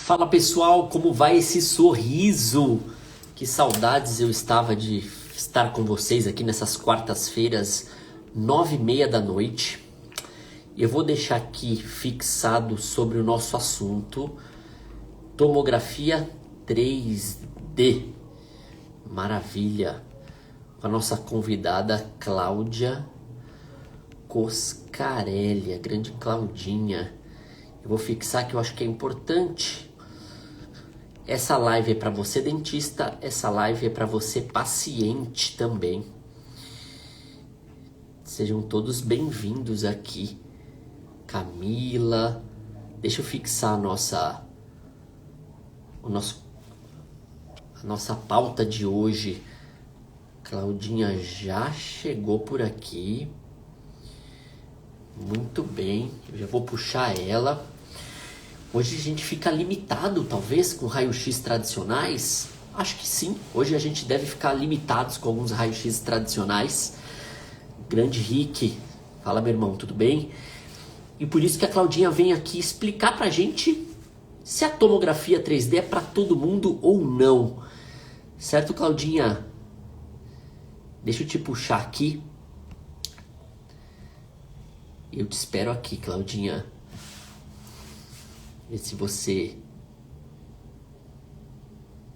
Fala pessoal, como vai esse sorriso? Que saudades eu estava de estar com vocês aqui nessas quartas-feiras, 9h30 da noite. Eu vou deixar aqui fixado sobre o nosso assunto, tomografia 3D. Maravilha! Com a nossa convidada Cláudia Coscarelli, a grande Claudinha. Eu vou fixar que eu acho que é importante. Essa live é para você dentista, essa live é para você paciente também. Sejam todos bem-vindos aqui. Camila, deixa eu fixar a nossa pauta de hoje. Claudinha já chegou por aqui. Muito bem, eu já vou puxar ela. Hoje a gente fica limitado, talvez, com raio-x tradicionais? Acho que sim. Hoje a gente deve ficar limitados com alguns raios-x tradicionais. Grande Rick, fala meu irmão, tudo bem? E por isso que a Claudinha vem aqui explicar pra gente se a tomografia 3D é pra todo mundo ou não. Certo, Claudinha? Deixa eu te puxar aqui. Eu te espero aqui, Claudinha. Vê se você...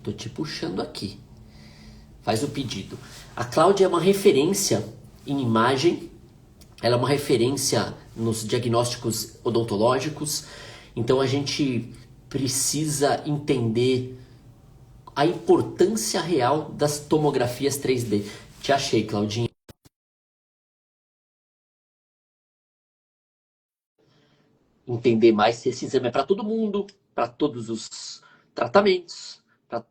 Tô te puxando aqui. Faz o pedido. A Cláudia é uma referência em imagem. Ela é uma referência nos diagnósticos odontológicos. Então a gente precisa entender a importância real das tomografias 3D. Te achei, Claudinha. Entender mais se esse exame é para todo mundo, para todos os tratamentos, para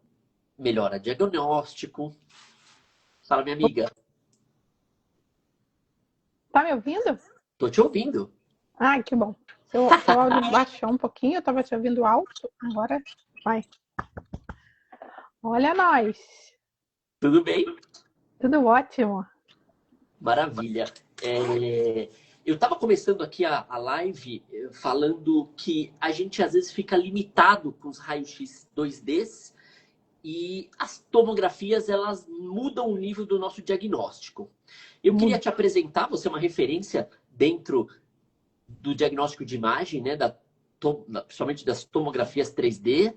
melhora diagnóstico. Fala, minha amiga. Tá me ouvindo? Tô te ouvindo. Ai, que bom. Seu áudio baixou um pouquinho, eu tava te ouvindo alto, agora vai. Olha nós, Tudo bem? tudo ótimo. Maravilha. Eu estava começando aqui a live falando que a gente às vezes fica limitado com os raios-x 2Ds e as tomografias elas mudam o nível do nosso diagnóstico. Eu queria te apresentar, você é uma referência dentro do diagnóstico de imagem, né, principalmente das tomografias 3D.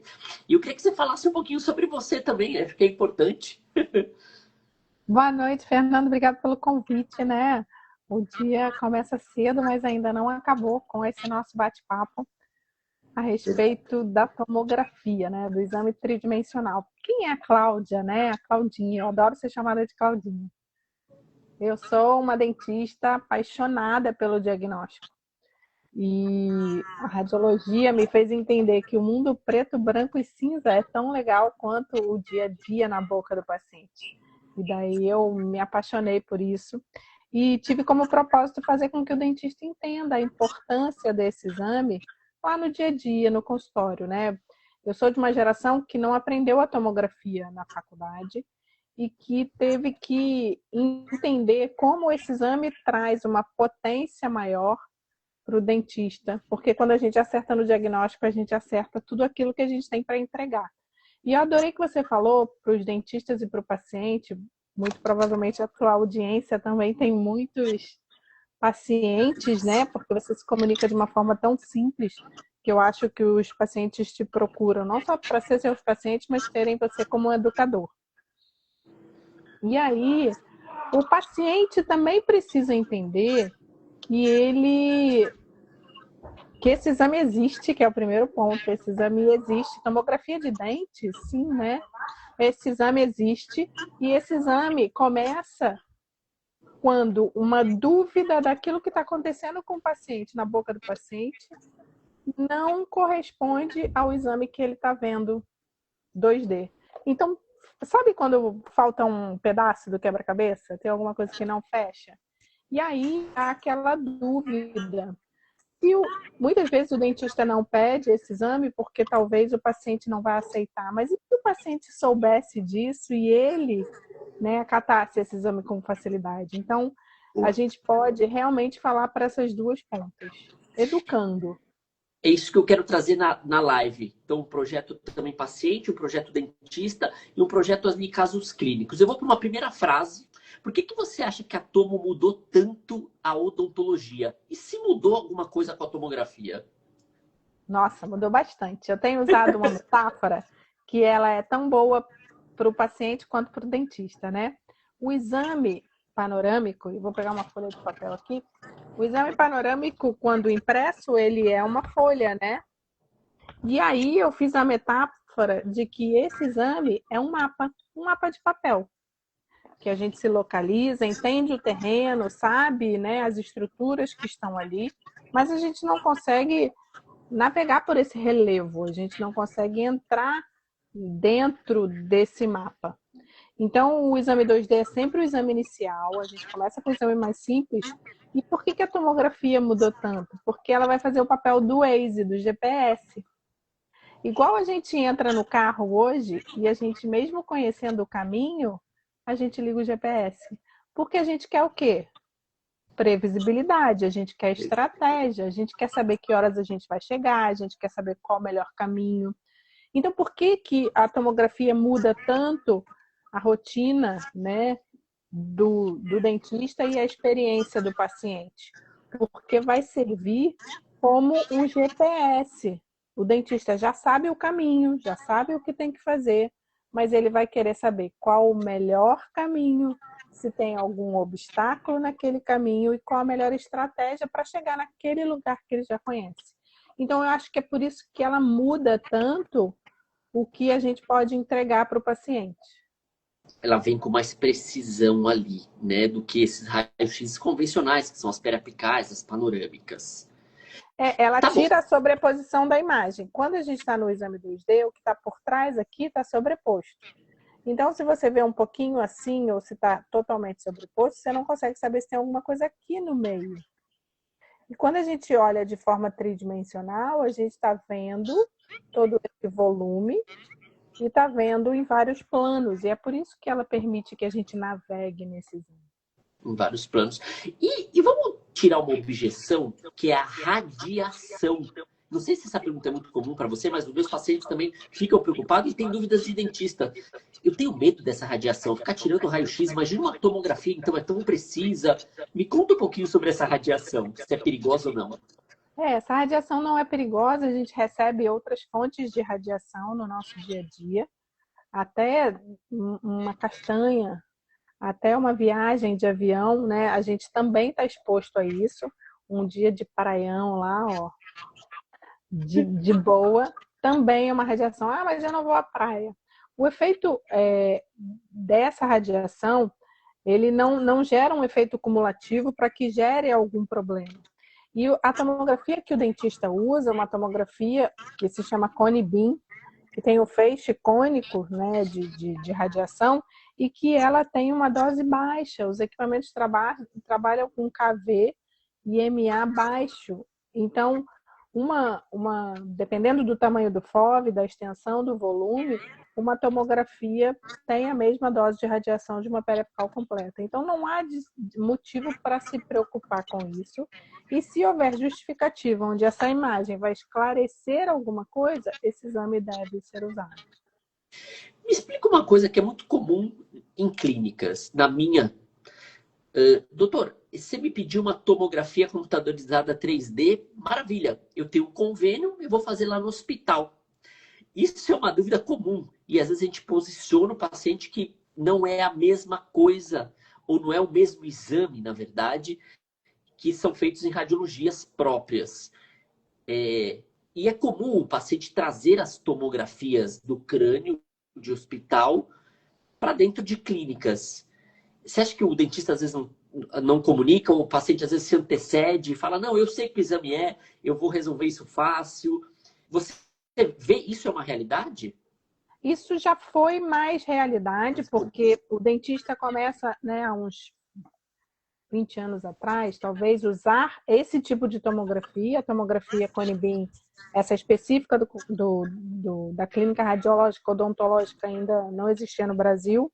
E eu queria que você falasse um pouquinho sobre você também, acho que é importante. Boa noite, Fernando. Obrigado pelo convite, né? O dia começa cedo, mas ainda não acabou com esse nosso bate-papo a respeito da tomografia, né? Do exame tridimensional. Quem é a Cláudia, né? A Claudinha. Eu adoro ser chamada de Claudinha. Eu sou uma dentista apaixonada pelo diagnóstico. E a radiologia me fez entender que o mundo preto, branco e cinza é tão legal quanto o dia a dia na boca do paciente. E daí eu me apaixonei por isso e tive como propósito fazer com que o dentista entenda a importância desse exame lá no dia a dia, no consultório, né? Eu sou de uma geração que não aprendeu a tomografia na faculdade e que teve que entender como esse exame traz uma potência maior para o dentista, porque quando a gente acerta no diagnóstico, a gente acerta tudo aquilo que a gente tem para entregar. E eu adorei que você falou para os dentistas e para o paciente, muito provavelmente a tua audiência também tem muitos pacientes, né? Porque você se comunica de uma forma tão simples que eu acho que os pacientes te procuram, não só para ser seus pacientes, mas terem você como um educador. E aí, o paciente também precisa entender que esse exame existe, que é o primeiro ponto. Esse exame existe. Tomografia de dente, sim, né? Esse exame existe e esse exame começa quando uma dúvida daquilo que está acontecendo com o paciente, na boca do paciente, não corresponde ao exame que ele está vendo 2D. Então, sabe quando falta um pedaço do quebra-cabeça? Tem alguma coisa que não fecha? E aí há aquela dúvida. E muitas vezes o dentista não pede esse exame porque talvez o paciente não vai aceitar. Mas e se o paciente soubesse disso e ele, né, acatasse esse exame com facilidade? Então, a gente pode realmente falar para essas duas pontas. Educando. É isso que eu quero trazer na live. Então, um projeto também paciente, um projeto dentista e um projeto de casos clínicos. Eu vou para uma primeira frase. Por que você acha que a tomo mudou tanto a odontologia? E se mudou alguma coisa com a tomografia? Nossa, mudou bastante. Eu tenho usado uma metáfora que ela é tão boa para o paciente quanto para o dentista, né? O exame panorâmico, e vou pegar uma folha de papel aqui. O exame panorâmico, quando impresso, ele é uma folha, né? E aí eu fiz a metáfora de que esse exame é um mapa de papel, que a gente se localiza, entende o terreno, sabe, né, as estruturas que estão ali, mas a gente não consegue navegar por esse relevo, a gente não consegue entrar dentro desse mapa. Então, o exame 2D é sempre o exame inicial, a gente começa com o exame mais simples. E por que a tomografia mudou tanto? Porque ela vai fazer o papel do Waze, do GPS. Igual a gente entra no carro hoje e a gente, mesmo conhecendo o caminho, a gente liga o GPS. Porque a gente quer o quê? Previsibilidade, a gente quer estratégia, a gente quer saber que horas a gente vai chegar, a gente quer saber qual o melhor caminho. Então, por que a tomografia muda tanto a rotina, né, do dentista e a experiência do paciente? Porque vai servir como um GPS. O dentista já sabe o caminho, já sabe o que tem que fazer, mas ele vai querer saber qual o melhor caminho, se tem algum obstáculo naquele caminho e qual a melhor estratégia para chegar naquele lugar que ele já conhece. Então, eu acho que é por isso que ela muda tanto o que a gente pode entregar para o paciente. Ela vem com mais precisão ali, né, do que esses raios-x convencionais, que são as periapicais, as panorâmicas. Ela Tá bom. tira a sobreposição da imagem. Quando a gente está no exame 2D, o que está por trás aqui está sobreposto. Então, se você vê um pouquinho assim, ou se está totalmente sobreposto, você não consegue saber se tem alguma coisa aqui no meio. E quando a gente olha de forma tridimensional, a gente está vendo todo esse volume e está vendo em vários planos. E é por isso que ela permite que a gente navegue nesse exame. Em vários planos. E vamos tirar uma objeção, que é a radiação. Não sei se essa pergunta é muito comum para você, mas os meus pacientes também ficam preocupados e têm dúvidas de dentista. Eu tenho medo dessa radiação, ficar tirando raio-x. Imagina uma tomografia, então, é tão precisa. Me conta um pouquinho sobre essa radiação, se é perigosa ou não. Essa radiação não é perigosa, a gente recebe outras fontes de radiação no nosso dia a dia. Até uma castanha, até uma viagem de avião, né? A gente também está exposto a isso. Um dia de praião lá, ó, de boa, também é uma radiação. Ah, mas eu não vou à praia. O efeito dessa radiação, ele não gera um efeito cumulativo para que gere algum problema. E a tomografia que o dentista usa é uma tomografia que se chama cone beam, que tem o feixe cônico, né, de radiação, e que ela tem uma dose baixa. Os equipamentos trabalham com KV e MA baixo. Então, dependendo do tamanho do FOV, da extensão do volume, uma tomografia tem a mesma dose de radiação de uma periapical completa. Então, não há motivo para se preocupar com isso. E se houver justificativa onde essa imagem vai esclarecer alguma coisa, esse exame deve ser usado. Me explica uma coisa que é muito comum em clínicas, na minha. Doutor, você me pediu uma tomografia computadorizada 3D, maravilha. Eu tenho um convênio, eu vou fazer lá no hospital. Isso é uma dúvida comum. E às vezes a gente posiciona o paciente que não é a mesma coisa, ou não é o mesmo exame, na verdade, que são feitos em radiologias próprias. E é comum o paciente trazer as tomografias do crânio de hospital para dentro de clínicas. Você acha que o dentista às vezes não comunica, ou o paciente às vezes se antecede e fala, não, eu sei que o exame eu vou resolver isso fácil. Você vê isso é uma realidade? Isso já foi mais realidade, porque o dentista começa, né, há uns 20 anos atrás, talvez, usar esse tipo de tomografia, a tomografia cone beam, essa específica da clínica radiológica odontológica ainda não existia no Brasil.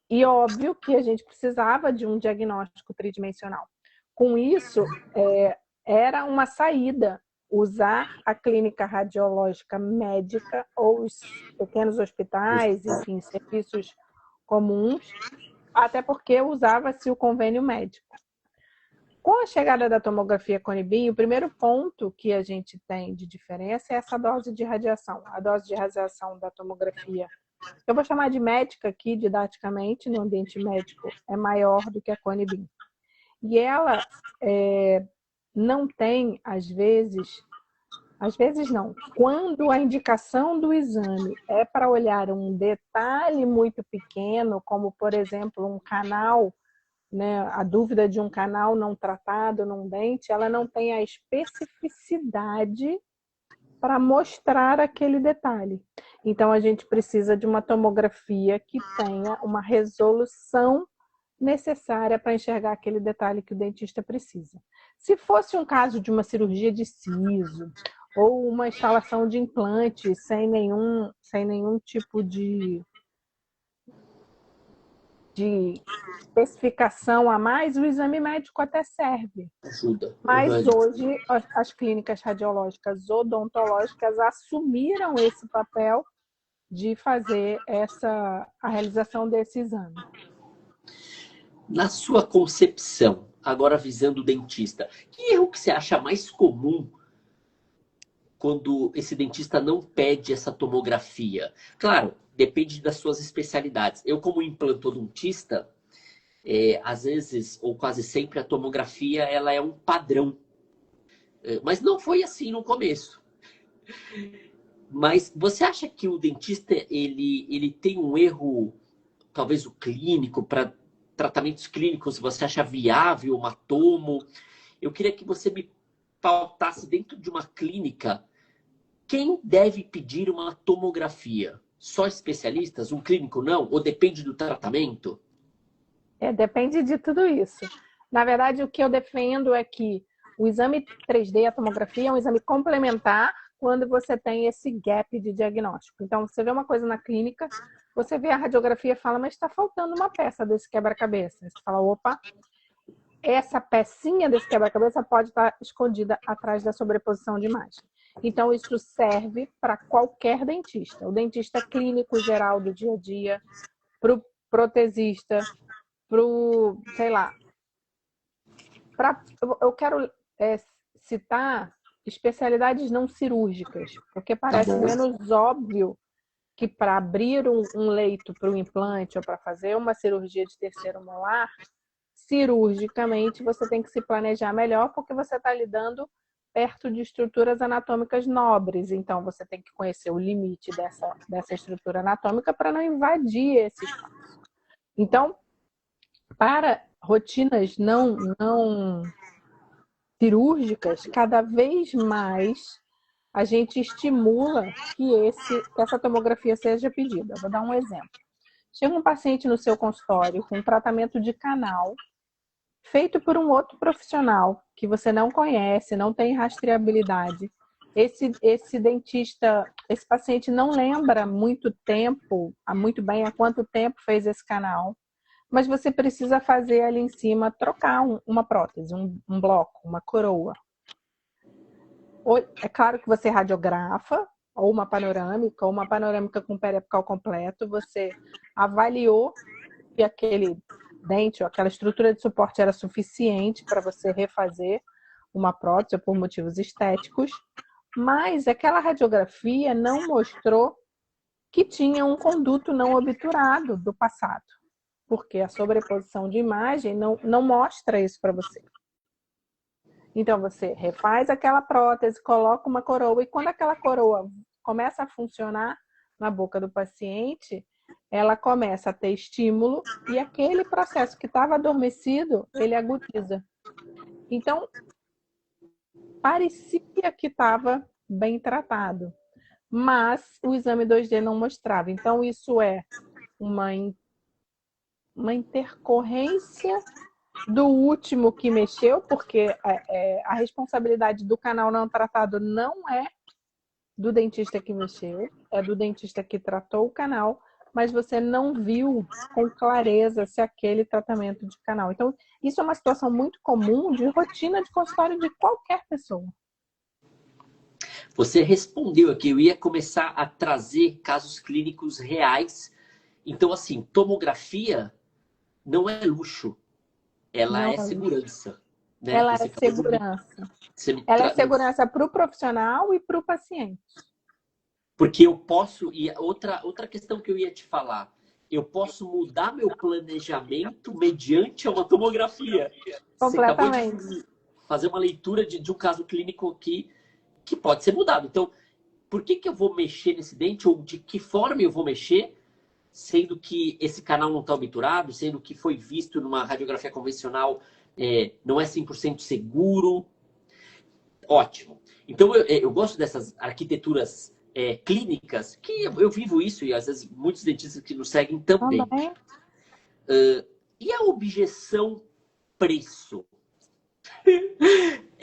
E óbvio que a gente precisava de um diagnóstico tridimensional. Com isso, era uma saída usar a clínica radiológica médica ou os pequenos hospitais, enfim, serviços comuns, até porque usava-se o convênio médico. Com a chegada da tomografia Cone-Beam, o primeiro ponto que a gente tem de diferença é essa dose de radiação. A dose de radiação da tomografia, eu vou chamar de médica aqui, didaticamente, no ambiente médico, é maior do que a Cone-Beam. E ela não tem, às vezes não, quando a indicação do exame é para olhar um detalhe muito pequeno, como, por exemplo, um canal, né, a dúvida de um canal não tratado num dente, ela não tem a especificidade para mostrar aquele detalhe. Então, a gente precisa de uma tomografia que tenha uma resolução necessária para enxergar aquele detalhe que o dentista precisa. Se fosse um caso de uma cirurgia de siso ou uma instalação de implante sem nenhum tipo de especificação a mais, o exame médico até serve. Ajuda. Mas hoje as clínicas radiológicas odontológicas assumiram esse papel de fazer a realização desse exame. Na sua concepção, agora visando o dentista, que erro que você acha mais comum quando esse dentista não pede essa tomografia? Claro, depende das suas especialidades. Eu, como implantodontista, às vezes, ou quase sempre, a tomografia ela é um padrão. Mas não foi assim no começo. Mas você acha que o dentista ele tem um erro, talvez o clínico, para tratamentos clínicos, você acha viável uma tomo? Eu queria que você me pautasse dentro de uma clínica quem deve pedir uma tomografia. Só especialistas? Um clínico não? Ou depende do tratamento? Depende de tudo isso. Na verdade, o que eu defendo é que o exame 3D, a tomografia, é um exame complementar quando você tem esse gap de diagnóstico. Então, você vê uma coisa na clínica, você vê a radiografia e fala, mas está faltando uma peça desse quebra-cabeça. Você fala, opa, essa pecinha desse quebra-cabeça pode estar escondida atrás da sobreposição de imagem. Então, isso serve para qualquer dentista. O dentista clínico geral do dia a dia, para o protesista, para o, sei lá. Eu quero citar especialidades não cirúrgicas, porque parece menos óbvio que para abrir um leito para o implante ou para fazer uma cirurgia de terceiro molar, cirurgicamente você tem que se planejar melhor, porque você está lidando perto de estruturas anatômicas nobres. Então, você tem que conhecer o limite dessa estrutura anatômica para não invadir esse espaço. Então, para rotinas não cirúrgicas, cada vez mais a gente estimula que essa tomografia seja pedida. Vou dar um exemplo. Chega um paciente no seu consultório com um tratamento de canal feito por um outro profissional que você não conhece, não tem rastreabilidade. Esse dentista, esse paciente não lembra muito bem há quanto tempo fez esse canal, mas você precisa fazer ali em cima, trocar uma prótese, um bloco, uma coroa. É claro que você radiografa, ou uma panorâmica com periapical completo, você avaliou que aquele dente ou aquela estrutura de suporte era suficiente para você refazer uma prótese por motivos estéticos, mas aquela radiografia não mostrou que tinha um conduto não obturado do passado, porque a sobreposição de imagem não mostra isso para você. Então, você refaz aquela prótese, coloca uma coroa, e quando aquela coroa começa a funcionar na boca do paciente, ela começa a ter estímulo e aquele processo que estava adormecido, ele agudiza. Então, parecia que estava bem tratado, mas o exame 2D não mostrava. Então, isso é uma intercorrência do último que mexeu, porque a responsabilidade do canal não tratado não é do dentista que mexeu, é do dentista que tratou o canal, mas você não viu com clareza se aquele tratamento de canal. Então, isso é uma situação muito comum de rotina de consultório de qualquer pessoa. Você respondeu aqui, eu ia começar a trazer casos clínicos reais. Então, assim, tomografia não é luxo, ela Não é é luxo. segurança, né? Ela é Você acabou de segurança. você me Ela é segurança para o profissional e para o paciente. Porque eu posso, e outra questão que eu ia te falar, eu posso mudar meu planejamento mediante uma tomografia. Você acabou de Completamente. fazer uma leitura de um caso clínico aqui que pode ser mudado. Então, por que eu vou mexer nesse dente ou de que forma eu vou mexer, sendo que esse canal não está obturado, sendo que foi visto numa radiografia convencional, não é 100% seguro? Ótimo. Então, eu gosto dessas arquiteturas clínicas, que eu vivo isso e às vezes muitos dentistas que nos seguem também. Também. E a objeção preço?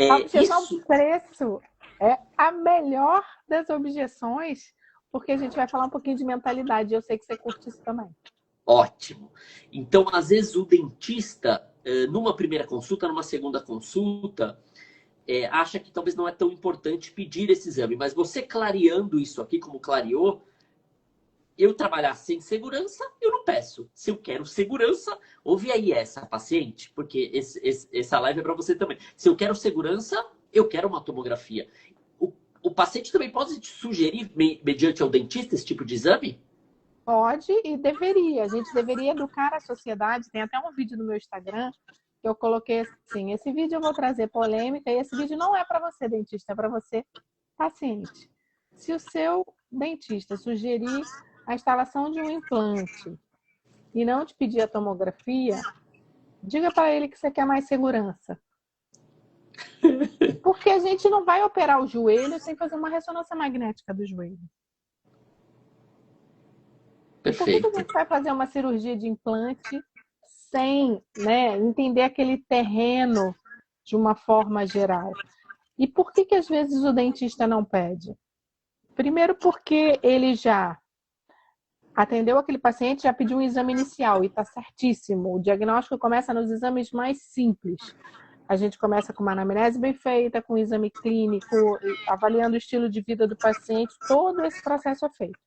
A objeção Isso, preço é a melhor das objeções, porque a gente vai falar um pouquinho de mentalidade. Eu sei que você curte isso também. ótimo. Então, às vezes o dentista, numa primeira consulta, numa segunda consulta, acha que talvez não é tão importante pedir esse exame. Mas você clareando isso aqui, como clareou, eu trabalhar sem segurança, eu não peço. Se eu quero segurança, ouve aí essa paciente, porque essa live é para você também. Se eu quero segurança, eu quero uma tomografia. O paciente também pode te sugerir, mediante ao dentista, esse tipo de exame? Pode e deveria. A gente deveria educar a sociedade. Tem até um vídeo no meu Instagram que eu coloquei assim: esse vídeo eu vou trazer polêmica e esse vídeo não é para você, dentista, é para você, paciente. Se o seu dentista sugerir a instalação de um implante e não te pedir a tomografia, diga para ele que você quer mais segurança. Porque a gente não vai operar o joelho sem fazer uma ressonância magnética do joelho. Perfeito. Por que a gente vai fazer uma cirurgia de implante sem, né, entender aquele terreno de uma forma geral? E por que às vezes o dentista não pede? Primeiro porque ele já atendeu aquele paciente, já pediu um exame inicial e está certíssimo. O diagnóstico começa nos exames mais simples. A gente começa com uma anamnese bem feita, com um exame clínico, avaliando o estilo de vida do paciente, todo esse processo é feito.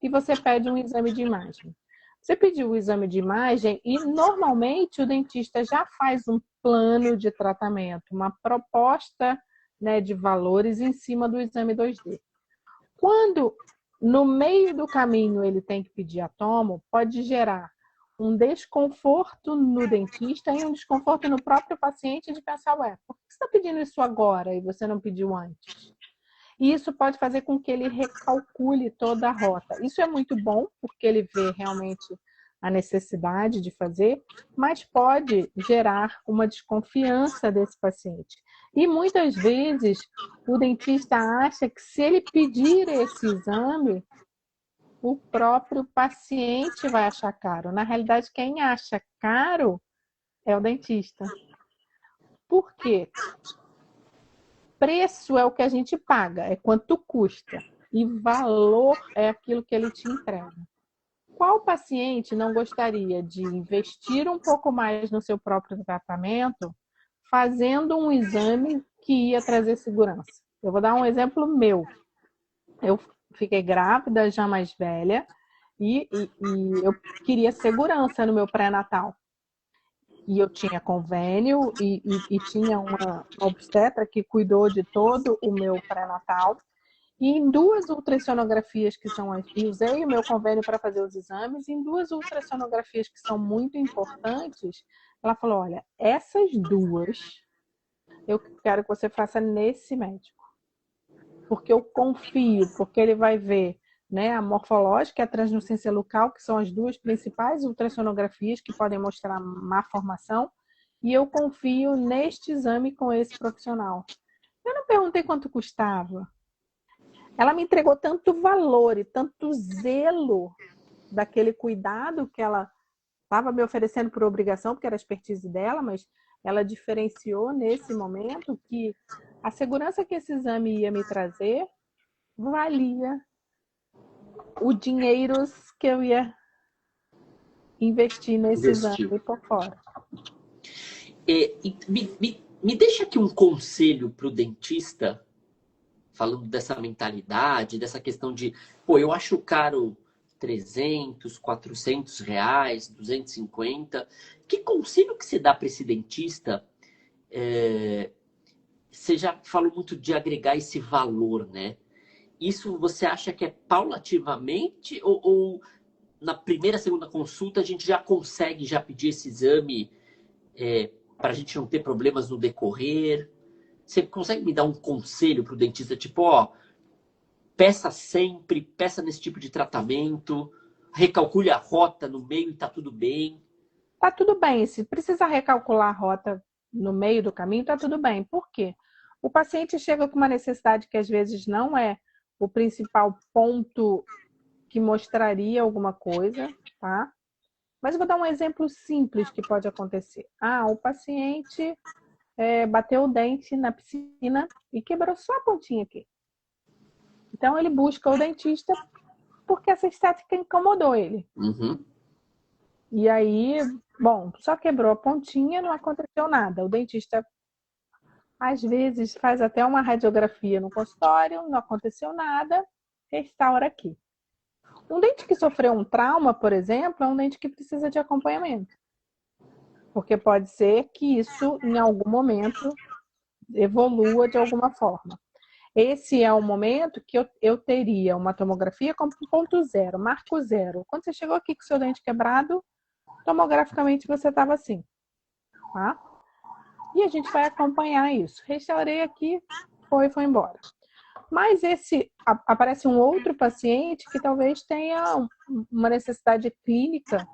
E você pede um exame de imagem. Você pediu o exame de imagem e normalmente o dentista já faz um plano de tratamento, uma proposta, né, de valores em cima do exame 2D. Quando no meio do caminho ele tem que pedir a tomo, pode gerar um desconforto no dentista e um desconforto no próprio paciente de pensar, ué, por que você está pedindo isso agora e você não pediu antes? E isso pode fazer com que ele recalcule toda a rota. Isso é muito bom, porque ele vê realmente a necessidade de fazer, mas pode gerar uma desconfiança desse paciente. E muitas vezes o dentista acha que se ele pedir esse exame, o próprio paciente vai achar caro. Na realidade, quem acha caro é o dentista. Por quê? Preço é o que a gente paga, é quanto custa. E valor é aquilo que ele te entrega. Qual paciente não gostaria de investir um pouco mais no seu próprio tratamento, fazendo um exame que ia trazer segurança? Eu vou dar um exemplo meu. Eu fiquei grávida, já mais velha, e eu queria segurança no meu pré-natal. E eu tinha convênio e tinha uma obstetra que cuidou de todo o meu pré-natal. E em duas ultrassonografias que são as... E usei o meu convênio para fazer os exames. E em duas ultrassonografias que são muito importantes, ela falou, olha, essas duas eu quero que você faça nesse médico. Porque eu confio, porque ele vai ver, né, a morfológica e a translucência local, que são as duas principais ultrassonografias que podem mostrar má formação, e eu confio neste exame com esse profissional. Eu não perguntei quanto custava. Ela me entregou tanto valor e tanto zelo daquele cuidado que ela estava me oferecendo por obrigação, porque era a expertise dela, mas ela diferenciou nesse momento que a segurança que esse exame ia me trazer valia o dinheiro que eu ia investir nesse exame por fora. Me deixa aqui um conselho para o dentista falando dessa mentalidade, dessa questão de, pô, eu acho caro 300, 400 reais, 250. Que conselho que você dá para esse dentista? Você já falou muito de agregar esse valor, né? Isso você acha que é paulativamente ou na primeira, segunda consulta a gente já consegue já pedir esse exame para a gente não ter problemas no decorrer? Você consegue me dar um conselho para o dentista, tipo, ó, peça sempre, peça nesse tipo de tratamento, recalcule a rota no meio e tá tudo bem? Tá tudo bem. Se precisa recalcular a rota no meio do caminho, tá tudo bem. Por quê? O paciente chega com uma necessidade que às vezes não é o principal ponto que mostraria alguma coisa, tá? Mas eu vou dar um exemplo simples que pode acontecer. Ah, o paciente bateu o dente na piscina e quebrou só a pontinha aqui. Então ele busca o dentista porque essa estética incomodou ele. Uhum. E aí, bom, só quebrou a pontinha, não aconteceu nada. O dentista, às vezes, faz até uma radiografia no consultório, não aconteceu nada, restaura aqui. Um dente que sofreu um trauma, por exemplo, é um dente que precisa de acompanhamento. Porque pode ser que isso, em algum momento, evolua de alguma forma. Esse é o momento que eu teria uma tomografia como ponto zero, marco zero. Quando você chegou aqui com o seu dente quebrado, tomograficamente você estava assim, tá? E a gente vai acompanhar isso. Restaurei aqui, foi embora. Mas aparece um outro paciente que talvez tenha uma necessidade clínica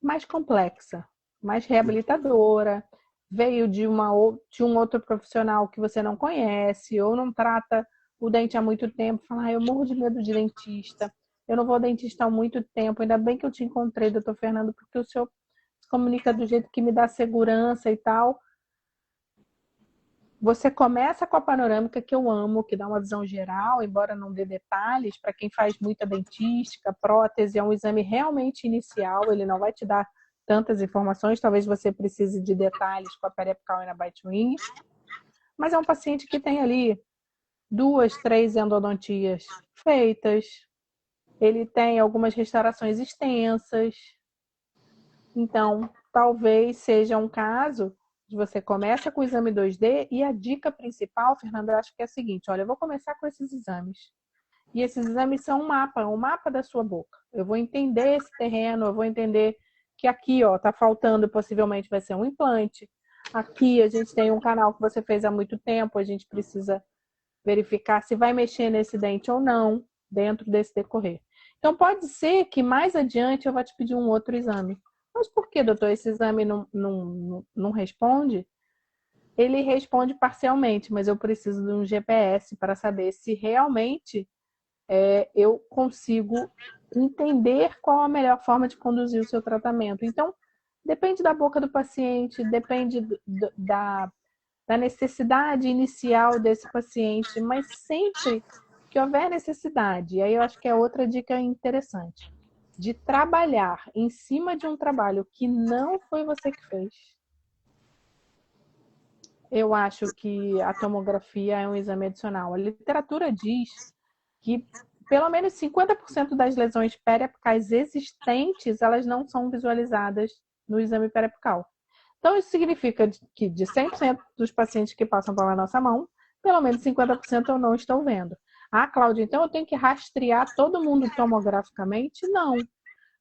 mais complexa, mais reabilitadora, veio de um outro profissional que você não conhece, ou não trata o dente há muito tempo, fala, eu morro de medo de dentista, eu não vou ao dentista há muito tempo, ainda bem que eu te encontrei, doutor Fernando, porque o senhor se comunica do jeito que me dá segurança e tal. Você começa com a panorâmica, que eu amo, que dá uma visão geral, embora não dê detalhes. Para quem faz muita dentística, prótese é um exame realmente inicial, ele não vai te dar tantas informações, talvez você precise de detalhes com a periapical e na bite wing, mas é um paciente que tem ali 2, 3 endodontias feitas, ele tem algumas restaurações extensas, então talvez seja um caso de você começa com o exame 2D e a dica principal, Fernanda, eu acho que é a seguinte, olha, eu vou começar com esses exames. E esses exames são um mapa da sua boca. Eu vou entender esse terreno, eu vou entender que aqui, ó, tá faltando, possivelmente vai ser um implante. Aqui a gente tem um canal que você fez há muito tempo, a gente precisa verificar se vai mexer nesse dente ou não dentro desse decorrer. Então pode ser que mais adiante eu vá te pedir um outro exame. Mas por que, doutor, esse exame não responde? Ele responde parcialmente, mas eu preciso de um GPS para saber se realmente eu consigo entender qual a melhor forma de conduzir o seu tratamento. Então, depende da boca do paciente, depende da necessidade inicial desse paciente, mas sempre que houver necessidade, e aí eu acho que é outra dica interessante, de trabalhar em cima de um trabalho que não foi você que fez. Eu acho que a tomografia é um exame adicional. A literatura diz que pelo menos 50% das lesões periapicais existentes, elas não são visualizadas no exame periapical. Então, isso significa que de 100% dos pacientes que passam pela nossa mão, pelo menos 50% eu não estou vendo. Ah, Cláudia, então eu tenho que rastrear todo mundo tomograficamente? Não.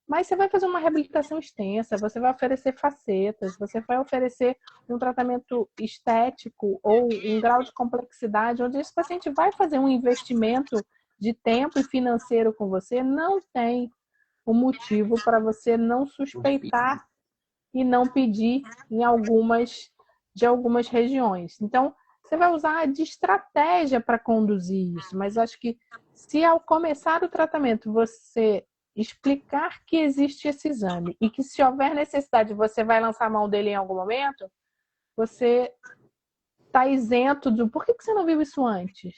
Mas você vai fazer uma reabilitação extensa, você vai oferecer facetas, você vai oferecer um tratamento estético ou um grau de complexidade, onde esse paciente vai fazer um investimento de tempo e financeiro com você, não tem um motivo para você não suspeitar e não pedir em algumas regiões. Então, você vai usar de estratégia para conduzir isso, mas acho que se ao começar o tratamento você explicar que existe esse exame e que se houver necessidade você vai lançar a mão dele em algum momento, você está isento do por que você não viu isso antes?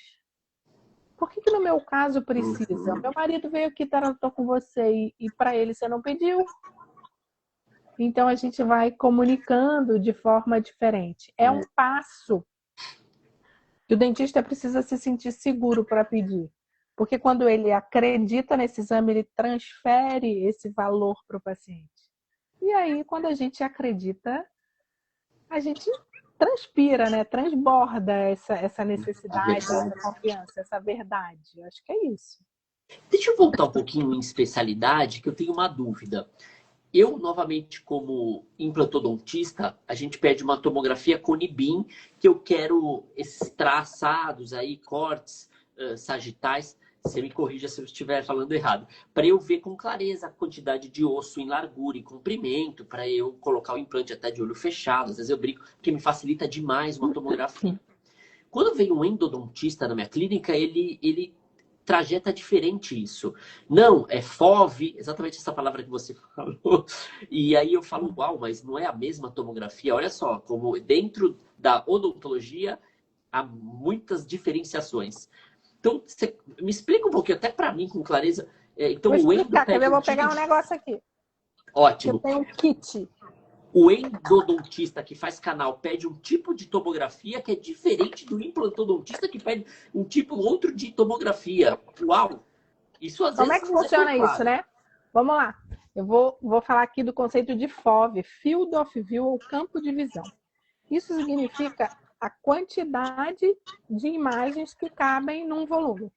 Por que no meu caso precisa? Meu marido veio aqui, tratou com você e para ele você não pediu? Então a gente vai comunicando de forma diferente. É um passo E o dentista precisa se sentir seguro para pedir. Porque quando ele acredita nesse exame, ele transfere esse valor para o paciente. E aí, quando a gente acredita, a gente transpira, né? Transborda essa necessidade, essa confiança, essa verdade. Eu acho que é isso. Deixa eu voltar um pouquinho em especialidade, que eu tenho uma dúvida. Eu, novamente, como implantodontista, a gente pede uma tomografia Cone-Beam, que eu quero esses traçados aí, cortes sagitais. Você me corrija se eu estiver falando errado. Para eu ver com clareza a quantidade de osso em largura e comprimento, para eu colocar o implante até de olho fechado. Às vezes eu brinco, porque me facilita demais uma tomografia. Quando vem um endodontista na minha clínica, ele trajeta diferente isso. Não, é FOV, exatamente essa palavra que você falou. E aí eu falo, uau, mas não é a mesma tomografia. Olha só, como dentro da odontologia há muitas diferenciações. Então, você me explica um pouquinho, até para mim, com clareza. Então, Vou o endo explicar, quer ver? pede Eu vou pegar um negócio aqui. Eu Ótimo. tenho um kit. O endodontista que faz canal pede um tipo de tomografia que é diferente do implantodontista que pede um tipo outro de tomografia. Uau! Isso às Como é vezes que não é funciona tão claro. isso, né? Vamos lá. Eu vou falar aqui do conceito de FOV, Field of View, ou campo de visão. Isso significa a quantidade de imagens que cabem num volume.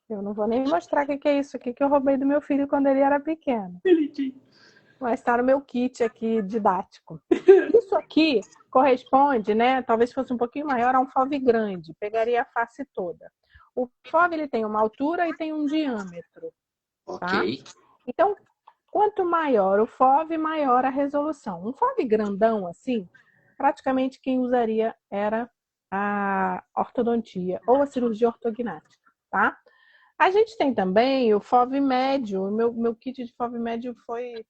Eu não vou nem mostrar o que é isso aqui que eu roubei do meu filho quando ele era pequeno. Mas está no meu kit aqui didático. Isso aqui corresponde, né? Talvez fosse um pouquinho maior a um FOV grande, pegaria a face toda. O FOV ele tem uma altura e tem um diâmetro. Tá? Ok. Então, quanto maior o FOV, maior a resolução. Um FOV grandão assim, praticamente quem usaria era a ortodontia ou a cirurgia ortognática, tá? A gente tem também o FOV médio. Meu kit de FOV médio foi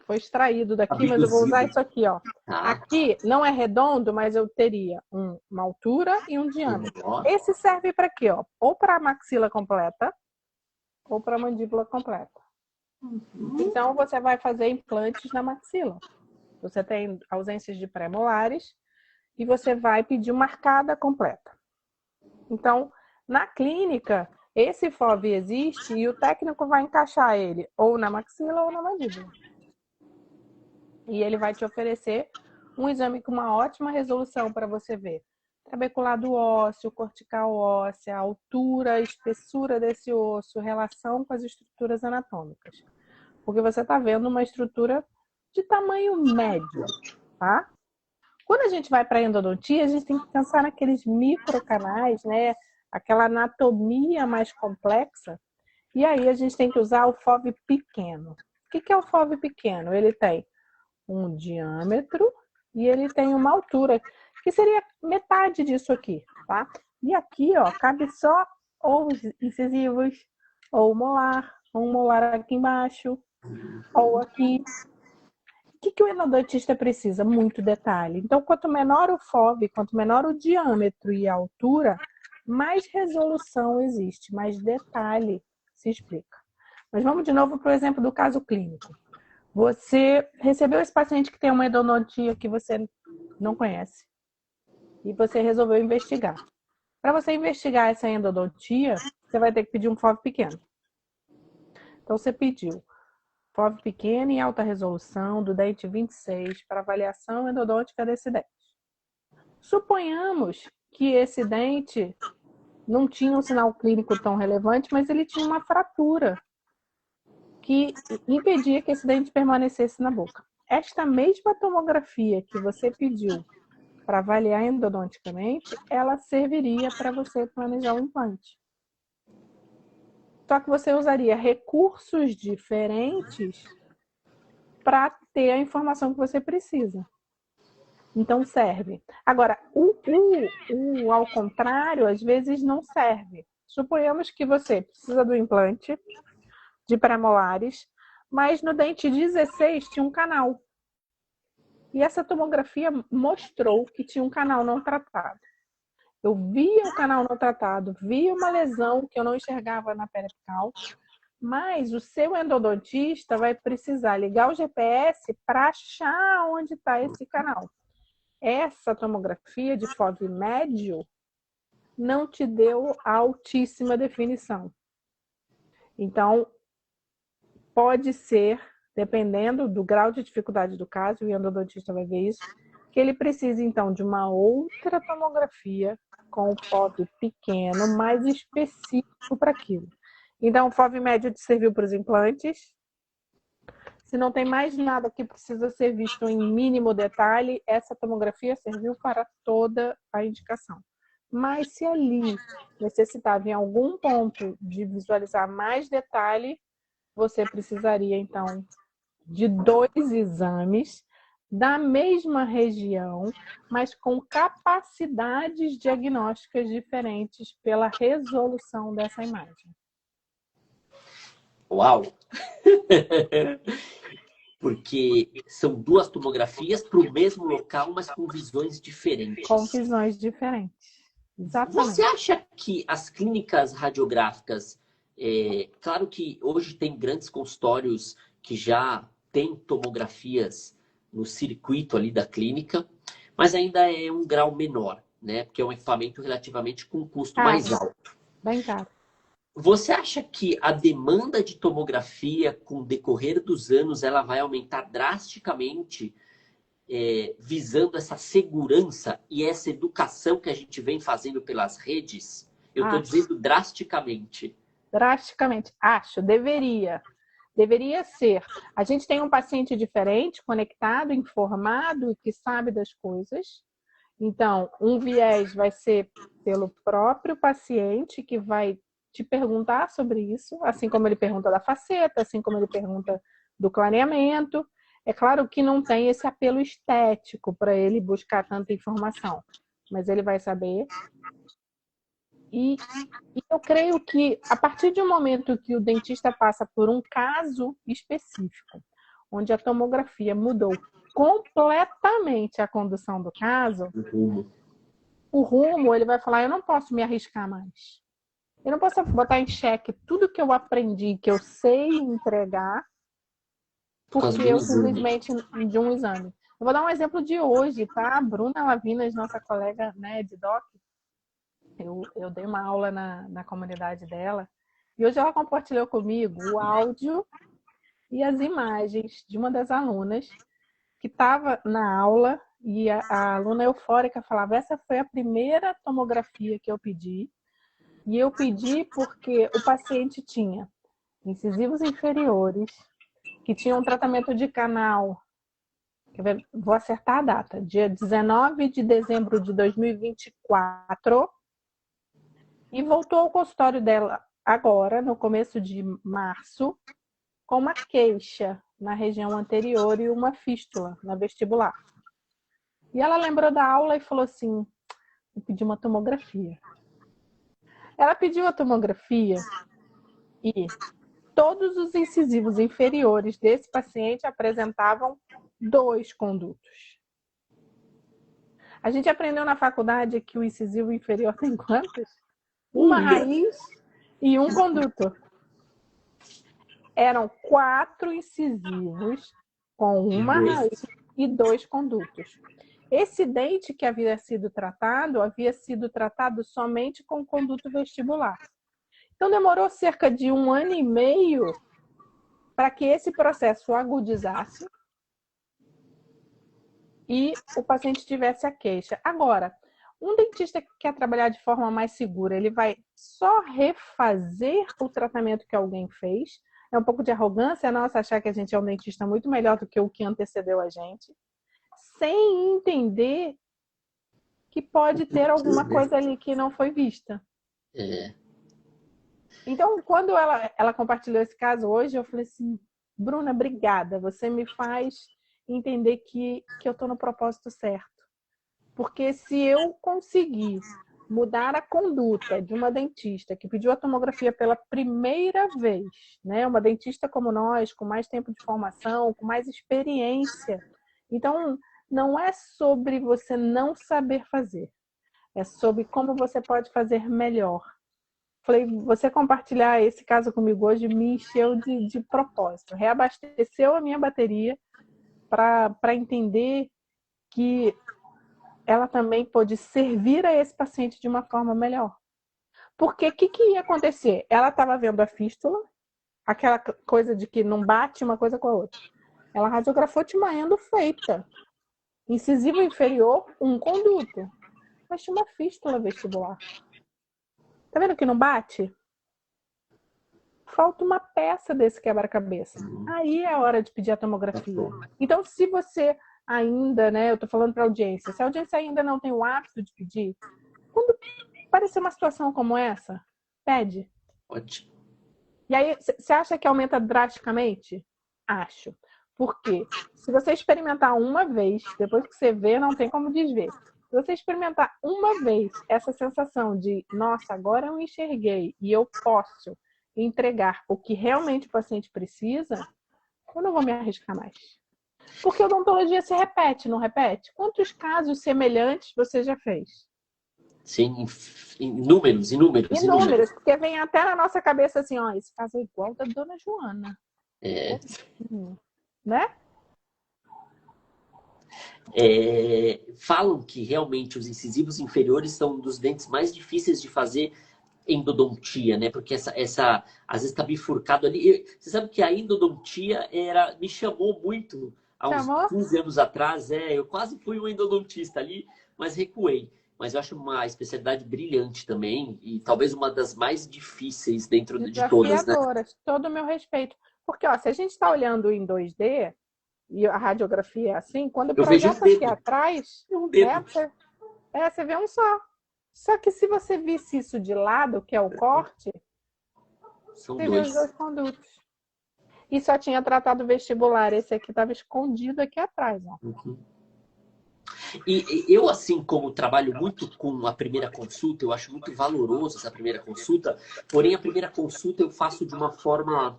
extraído daqui, mas eu vou usar isso aqui, ó. Aqui não é redondo, mas eu teria uma altura e um diâmetro. Esse serve para quê, ó? Ou para a maxila completa, ou para a mandíbula completa. Então, você vai fazer implantes na maxila. Você tem ausências de pré-molares e você vai pedir uma arcada completa. Então, na clínica, esse FOV existe e o técnico vai encaixar ele ou na maxila ou na mandíbula. E ele vai te oferecer um exame com uma ótima resolução para você ver trabeculado ósseo, cortical óssea, a altura, a espessura desse osso, relação com as estruturas anatômicas. Porque você está vendo uma estrutura de tamanho médio, tá? Quando a gente vai para a endodontia, a gente tem que pensar naqueles microcanais, né? Aquela anatomia mais complexa. E aí a gente tem que usar o FOV pequeno. O que é o FOV pequeno? Ele tem um diâmetro e ele tem uma altura, que seria metade disso aqui, tá? E aqui, ó, cabe só ou os incisivos, ou o molar, ou um molar aqui embaixo, ou aqui. O que o endodontista precisa? Muito detalhe. Então, quanto menor o FOV, quanto menor o diâmetro e a altura, mais resolução existe, mais detalhe se explica. Mas vamos de novo para o exemplo do caso clínico. Você recebeu esse paciente que tem uma endodontia que você não conhece e você resolveu investigar. Para você investigar essa endodontia, você vai ter que pedir um FOV pequeno. Então, você pediu FOV pequeno em alta resolução do dente 26 para avaliação endodôntica desse dente. Suponhamos que esse dente não tinha um sinal clínico tão relevante, mas ele tinha uma fratura que impedia que esse dente permanecesse na boca. Esta mesma tomografia que você pediu para avaliar endodonticamente, ela serviria para você planejar o implante. Só que você usaria recursos diferentes para ter a informação que você precisa. Então serve. Agora, o ao contrário, às vezes não serve. Suponhamos que você precisa do implante de pré-molares, mas no dente 16 tinha um canal. E essa tomografia mostrou que tinha um canal não tratado. Eu via o canal não tratado, via uma lesão que eu não enxergava na periapical, mas o seu endodontista vai precisar ligar o GPS para achar onde está esse canal. essa tomografia de FOV médio não te deu a altíssima definição. Então, pode ser, dependendo do grau de dificuldade do caso, e o endodontista vai ver isso, que ele precisa, então, de uma outra tomografia com o FOV pequeno, mais específico para aquilo. Então, o FOV médio te serviu para os implantes. Se não tem mais nada que precisa ser visto em mínimo detalhe, essa tomografia serviu para toda a indicação. Mas se ali necessitava em algum ponto de visualizar mais detalhe, você precisaria, então, de 2 exames da mesma região, mas com capacidades diagnósticas diferentes pela resolução dessa imagem. Uau! Porque são 2 tomografias para o mesmo local, mas com visões diferentes. Com visões diferentes. Exatamente. Você acha que as clínicas radiográficas, claro que hoje tem grandes consultórios que já têm tomografias no circuito ali da clínica, mas ainda é um grau menor, né? Porque é um equipamento relativamente com custo mais alto. Bem caro. Você acha que a demanda de tomografia, com o decorrer dos anos, ela vai aumentar drasticamente, visando essa segurança e essa educação que a gente vem fazendo pelas redes? Eu estou dizendo drasticamente. Drasticamente. Acho, deveria. Deveria ser. A gente tem um paciente diferente, conectado, informado, que sabe das coisas. Então, um viés vai ser pelo próprio paciente, que vai te perguntar sobre isso, assim como ele pergunta da faceta, assim como ele pergunta do clareamento. É claro que não tem esse apelo estético para ele buscar tanta informação, mas ele vai saber. E eu creio que, a partir de um momento que o dentista passa por um caso específico, onde a tomografia mudou completamente a condução do caso, o rumo, ele vai falar, eu não posso me arriscar mais. Eu não posso botar em xeque tudo que eu aprendi, que eu sei entregar, porque eu simplesmente de um exame. Eu vou dar um exemplo de hoje, tá? A Bruna Lavinas, nossa colega, né, de doc, eu dei uma aula na comunidade dela, e hoje ela compartilhou comigo o áudio e as imagens de uma das alunas que estava na aula, e a aluna eufórica falava, essa foi a primeira tomografia que eu pedi, e eu pedi porque o paciente tinha incisivos inferiores, que tinham um tratamento de canal, vou acertar a data, dia 19 de dezembro de 2024, e voltou ao consultório dela agora, no começo de março, com uma queixa na região anterior e uma fístula na vestibular. E ela lembrou da aula e falou assim, eu pedi uma tomografia. Ela pediu a tomografia e todos os incisivos inferiores desse paciente apresentavam 2 condutos. A gente aprendeu na faculdade que o incisivo inferior tem quantos? Uma raiz e um conduto. Eram 4 incisivos com uma raiz e 2 condutos. Esse dente que havia sido tratado somente com conduto vestibular. Então, demorou cerca de 1 ano e meio para que esse processo agudizasse e o paciente tivesse a queixa. Agora, um dentista que quer trabalhar de forma mais segura, ele vai só refazer o tratamento que alguém fez. É um pouco de arrogância nossa achar que a gente é um dentista muito melhor do que o que antecedeu a gente, sem entender que pode ter alguma coisa ali que não foi vista. Então, quando ela compartilhou esse caso hoje, eu falei assim, Bruna, obrigada, você me faz entender que eu estou no propósito certo. Porque se eu conseguir mudar a conduta de uma dentista que pediu a tomografia pela primeira vez, né? Uma dentista como nós, com mais tempo de formação, com mais experiência. Então, não é sobre você não saber fazer, é sobre como você pode fazer melhor. Falei, você compartilhar esse caso comigo hoje me encheu de propósito, reabasteceu a minha bateria para entender que ela também pôde servir a esse paciente de uma forma melhor. Porque o que ia acontecer? Ela estava vendo a fístula, aquela coisa de que não bate uma coisa com a outra. Ela radiografou tinha uma endo feita. Incisivo inferior, um conduto. Mas tinha uma fístula vestibular. Tá vendo que não bate? Falta uma peça desse quebra-cabeça. Aí é a hora de pedir a tomografia. Então, se você ainda, né, eu tô falando para a audiência, se a audiência ainda não tem o hábito de pedir, quando aparecer uma situação como essa, pede. Pode. E aí, você acha que aumenta drasticamente? Acho. Porque se você experimentar uma vez, depois que você vê, não tem como desver. Se você experimentar uma vez essa sensação de, nossa, agora eu enxerguei e eu posso entregar o que realmente o paciente precisa, eu não vou me arriscar mais. Porque a odontologia se repete, não repete? Quantos casos semelhantes você já fez? Sim, inúmeros. Inúmeros, porque vem até na nossa cabeça assim, ó, esse caso é igual da Dona Joana. É. Né? Falam que realmente os incisivos inferiores são um dos dentes mais difíceis de fazer endodontia, né? Porque essa às vezes está bifurcado ali. Você sabe que a endodontia me chamou muito há uns 15 anos atrás. Eu quase fui um endodontista ali, mas recuei. Mas eu acho uma especialidade brilhante também e talvez uma das mais difíceis dentro de todas, né? Todo o meu respeito. Porque, ó, se a gente está olhando em 2D e a radiografia é assim, quando projeta aqui atrás, você vê um só. Só que se você visse isso de lado, que é o corte, você vê os dois condutos. E só tinha tratado vestibular. Esse aqui estava escondido aqui atrás, ó. Uhum. E eu, assim, como trabalho muito com a primeira consulta, eu acho muito valoroso essa primeira consulta, porém a primeira consulta eu faço de uma forma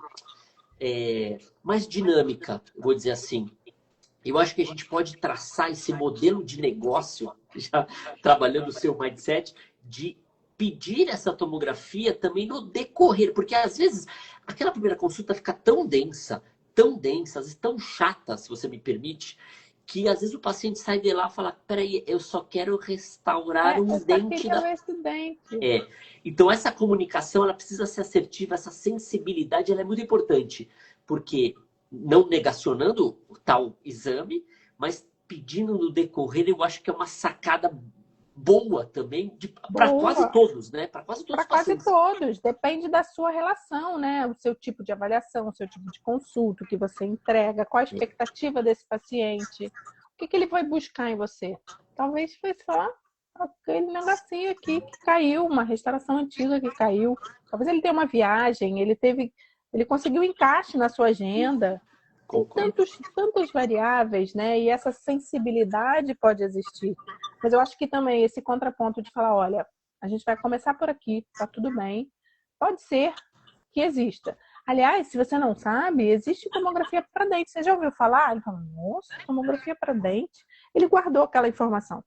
mais dinâmica, vou dizer assim. Eu acho que a gente pode traçar esse modelo de negócio, já trabalhando o seu mindset, de pedir essa tomografia também no decorrer, porque às vezes aquela primeira consulta fica tão densa, às vezes tão chata, se você me permite, que às vezes o paciente sai de lá e fala, peraí, eu só quero restaurar um dente dente. Então essa comunicação, ela precisa ser assertiva, essa sensibilidade, ela é muito importante, porque não negacionando o tal exame, mas pedindo no decorrer, eu acho que é uma sacada boa também para quase todos, né? Para quase todos. Para quase todos. Depende da sua relação, né? O seu tipo de avaliação, o seu tipo de consulta, o que você entrega, qual a expectativa desse paciente, o que ele vai buscar em você. Talvez foi só aquele negocinho aqui que caiu, uma restauração antiga que caiu. Talvez ele tenha uma viagem, ele conseguiu encaixe na sua agenda. Tem tantas variáveis, né? E essa sensibilidade pode existir. Mas eu acho que também esse contraponto de falar, olha, a gente vai começar por aqui, tá tudo bem. Pode ser que exista. Aliás, se você não sabe, existe tomografia para dente. Você já ouviu falar? Ele falou, nossa, tomografia para dente. Ele guardou aquela informação.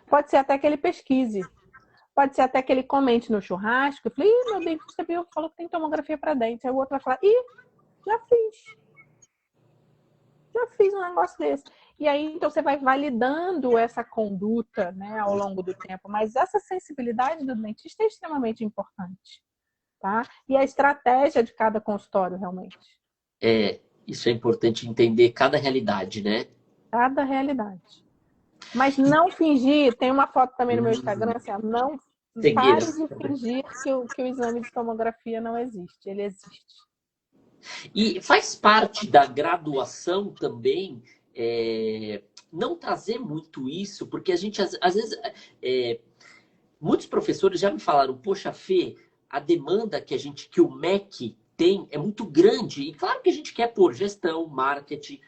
Pode ser até que ele pesquise. Pode ser até que ele comente no churrasco. Eu falei, meu dentista falou que tem tomografia para dente. Aí o outro vai falar, já fiz um negócio desse. E aí, então, você vai validando essa conduta, né, ao longo do tempo. Mas essa sensibilidade do dentista é extremamente importante, tá? E a estratégia de cada consultório, realmente. Isso é importante entender cada realidade, né? Cada realidade. Mas não fingir, tem uma foto também no meu Instagram, assim, não pare de fingir que o exame de tomografia não existe. Ele existe. E faz parte da graduação também não trazer muito isso, porque a gente, às vezes, muitos professores já me falaram, poxa, Fê, a demanda que o MEC tem é muito grande. E claro que a gente quer pôr gestão, marketing,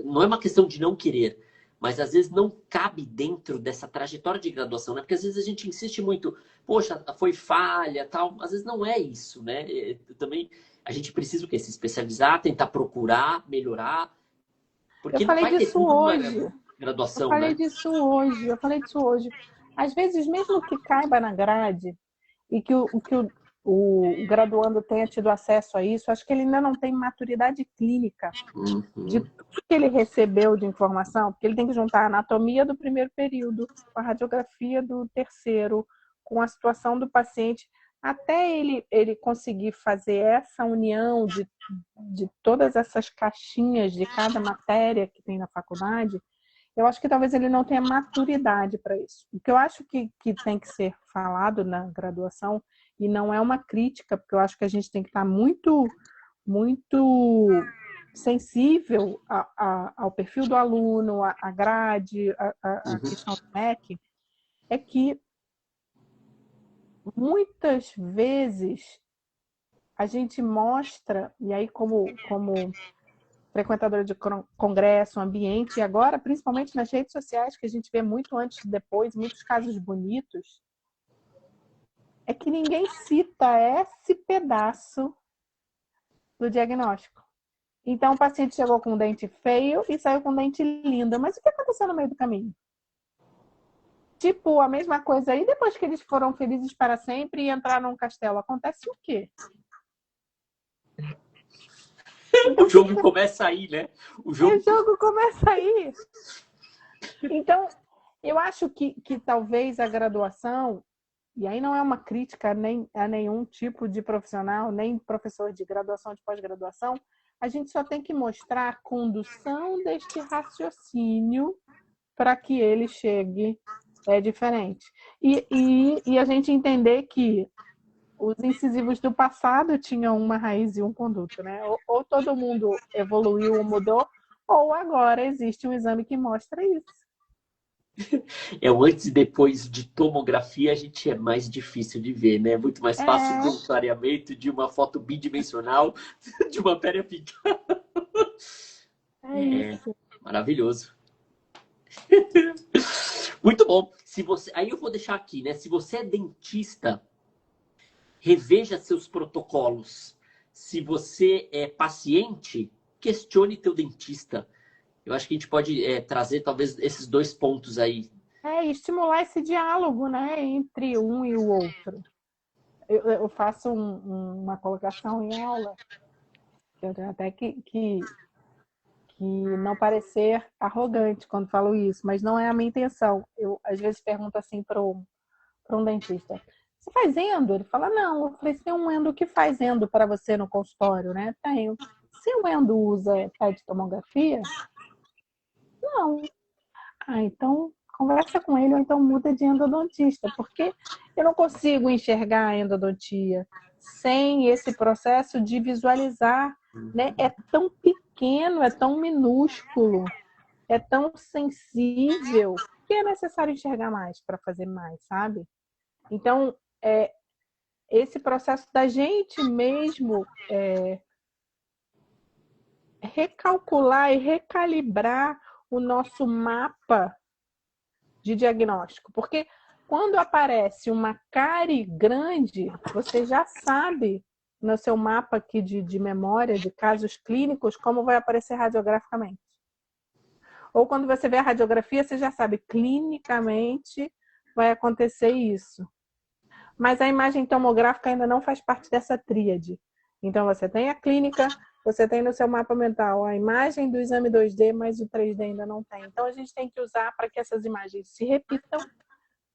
não é uma questão de não querer, mas às vezes não cabe dentro dessa trajetória de graduação, né? Porque às vezes a gente insiste muito, poxa, foi falha, tal. Às vezes não é isso, né? Também a gente precisa o quê? Se especializar, tentar procurar, melhorar. Porque eu falei não vai disso ter tudo hoje. Graduação, eu falei né? disso hoje. Às vezes, mesmo que caiba na grade e que o o graduando tenha tido acesso a isso, acho que ele ainda não tem maturidade clínica de tudo que ele recebeu de informação, porque ele tem que juntar a anatomia do primeiro período, com a radiografia do terceiro, com a situação do paciente, até ele conseguir fazer essa união de todas essas caixinhas de cada matéria que tem na faculdade. Eu acho que talvez ele não tenha maturidade para isso. O que eu acho que tem que ser falado na graduação, e não é uma crítica, porque eu acho que a gente tem que estar muito, muito sensível ao perfil do aluno, à grade, à questão do MEC, é que muitas vezes a gente mostra, e aí como frequentadora de congresso, ambiente, e agora, principalmente nas redes sociais, que a gente vê muito antes e depois, muitos casos bonitos, é que ninguém cita esse pedaço do diagnóstico. Então, o paciente chegou com um dente feio e saiu com um dente lindo. Mas o que aconteceu no meio do caminho? Tipo, a mesma coisa aí, depois que eles foram felizes para sempre e entraram num castelo, acontece o quê? O jogo começa aí, né? O jogo começa aí. Então, eu acho que talvez a graduação, e aí não é uma crítica nem a nenhum tipo de profissional, nem professor de graduação, de pós-graduação, a gente só tem que mostrar a condução deste raciocínio para que ele chegue diferente. E a gente entender que os incisivos do passado tinham uma raiz e um conduto, né? Ou todo mundo evoluiu ou mudou, ou agora existe um exame que mostra isso. É o antes e depois de tomografia, a gente é mais difícil de ver, né? É muito mais fácil ver o clareamento de uma foto bidimensional de uma pele pintada. É isso. Maravilhoso. Muito bom. Aí eu vou deixar aqui, né? Se você é dentista, reveja seus protocolos. Se você é paciente, questione teu dentista. Eu acho que a gente pode trazer talvez esses dois pontos aí. Estimular esse diálogo, né, entre um e o outro. Eu faço uma colocação em aula, eu tenho até que não parecer arrogante quando falo isso, mas não é a minha intenção. Eu, às vezes, pergunto assim para um dentista: você faz endo? Ele fala: não. Eu falei: se um endo, o que faz endo para você no consultório? Né? Tenho. Se o endo usa PET tomografia? Não. Então conversa com ele ou então muda de endodontista, porque eu não consigo enxergar a endodontia sem esse processo de visualizar, né? É tão pequeno, é tão minúsculo, é tão sensível que é necessário enxergar mais para fazer mais, sabe? Então, esse processo da gente mesmo recalcular e recalibrar o nosso mapa de diagnóstico, porque quando aparece uma cárie grande, você já sabe no seu mapa aqui de memória de casos clínicos como vai aparecer radiograficamente. Ou quando você vê a radiografia, você já sabe clinicamente vai acontecer isso. Mas a imagem tomográfica ainda não faz parte dessa tríade. Então você tem a clínica, você tem no seu mapa mental a imagem do exame 2D, mas o 3D ainda não tem. Então a gente tem que usar para que essas imagens se repitam,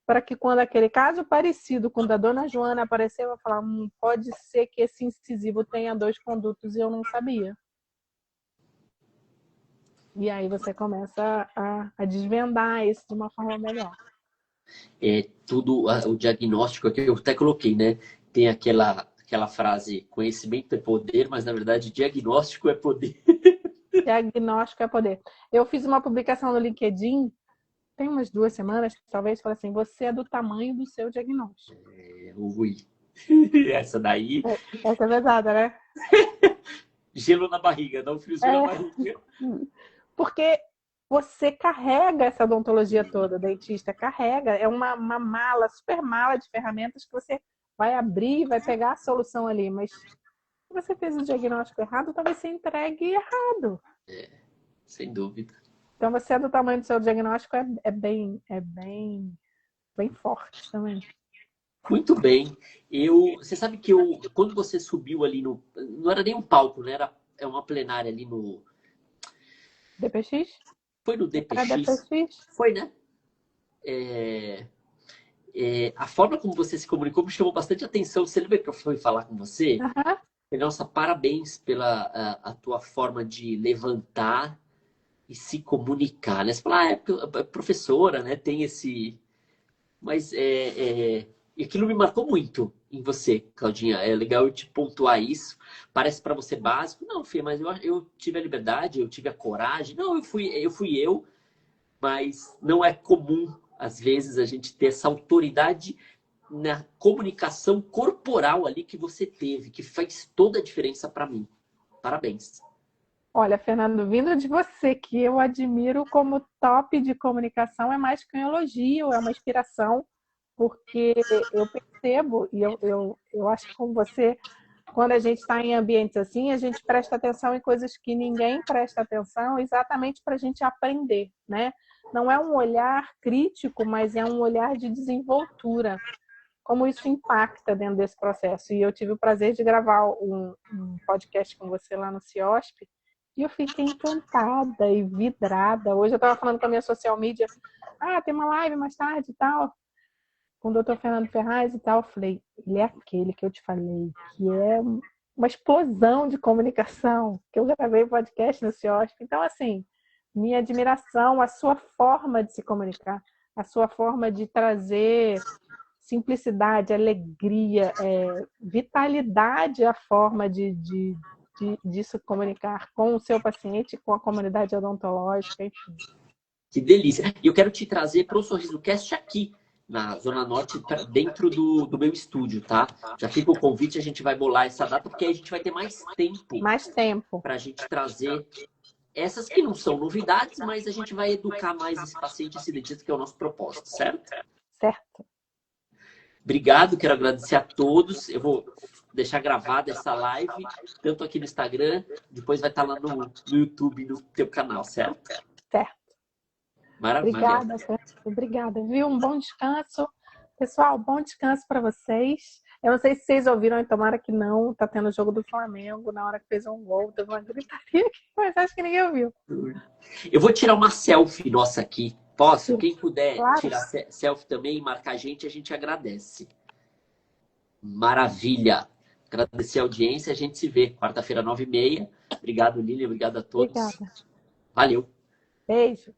para que quando aquele caso parecido com o da dona Joana aparecer, eu vou falar: pode ser que esse incisivo tenha 2 condutos e eu não sabia. E aí você começa a desvendar isso de uma forma melhor. Tudo o diagnóstico aqui, eu até coloquei, né? Tem aquela frase: conhecimento é poder, mas na verdade diagnóstico é poder. Diagnóstico é poder. Eu fiz uma publicação no LinkedIn, tem umas 2 semanas, talvez, falei assim: você é do tamanho do seu diagnóstico. Ui. Essa daí. Essa é pesada, né? Gelo na barriga, dá um friozinho na barriga. Porque você carrega essa odontologia toda, o dentista carrega, é uma mala, super mala de ferramentas que você vai abrir, vai pegar a solução ali, mas se você fez o diagnóstico errado, talvez você entregue errado. Sem dúvida. Então você é do tamanho do seu diagnóstico, é bem forte também. Muito bem. Você sabe que quando você subiu ali não era nem um palco, né? É uma plenária ali no, DPX? foi no Era DPX, DPX? foi, né? A forma como você se comunicou me chamou bastante atenção. Você lembra que eu fui falar com você? Aham. Nossa, parabéns pela a tua forma de levantar e se comunicar, né? Você fala, é professora, né? Tem esse. Mas e aquilo me marcou muito em você, Claudinha. É legal eu te pontuar isso. Parece para você básico. Não, Fê, mas eu tive a liberdade, eu tive a coragem. Não, eu fui eu, mas não é comum, às vezes, a gente ter essa autoridade na comunicação corporal ali que você teve, que faz toda a diferença para mim. Parabéns. Olha, Fernando, vindo de você, que eu admiro como top de comunicação, é mais que um elogio, é uma inspiração, porque eu percebo, e eu acho que com você, quando a gente está em ambientes assim, a gente presta atenção em coisas que ninguém presta atenção, exatamente para a gente aprender, né? Não é um olhar crítico, mas é um olhar de desenvoltura. Como isso impacta dentro desse processo. E eu tive o prazer de gravar um podcast com você lá no CIOSP, e eu fiquei encantada e vidrada. Hoje eu estava falando com a minha social media, tem uma live mais tarde e tal, com o Dr. Fernando Ferraz e tal. Eu falei, ele é aquele que eu te falei, que é uma explosão de comunicação, que eu gravei o podcast no CIOSP. Então, assim, minha admiração, a sua forma de se comunicar, a sua forma de trazer simplicidade, alegria, vitalidade à forma de se comunicar com o seu paciente, com a comunidade odontológica, enfim. Que delícia. E eu quero te trazer para o Sorriso Cast aqui, na Zona Norte, dentro do meu estúdio, tá? Já fica o convite, a gente vai bolar essa data, porque aí a gente vai ter Mais tempo. para a gente trazer essas que não são novidades, mas a gente vai educar mais esse paciente, esse dentista, que é o nosso propósito, certo? Certo. Obrigado, quero agradecer a todos. Eu vou deixar gravada essa live, tanto aqui no Instagram, depois vai estar lá no YouTube, no teu canal, certo? Certo. Maravilha. Obrigada, Fernando. Obrigada, viu? Um bom descanso. Pessoal, bom descanso para vocês. Eu não sei se vocês ouviram, e tomara que não. Tá tendo o jogo do Flamengo, na hora que fez um gol, teve uma gritaria aqui, mas acho que ninguém ouviu. Eu vou tirar uma selfie nossa aqui. Posso? Quem puder Claro. tirar selfie também e marcar a gente agradece. Maravilha. Agradecer a audiência, a gente se vê quarta-feira, 9h30. Obrigado, Lilian. Obrigado a todos. Obrigada. Valeu. Beijo.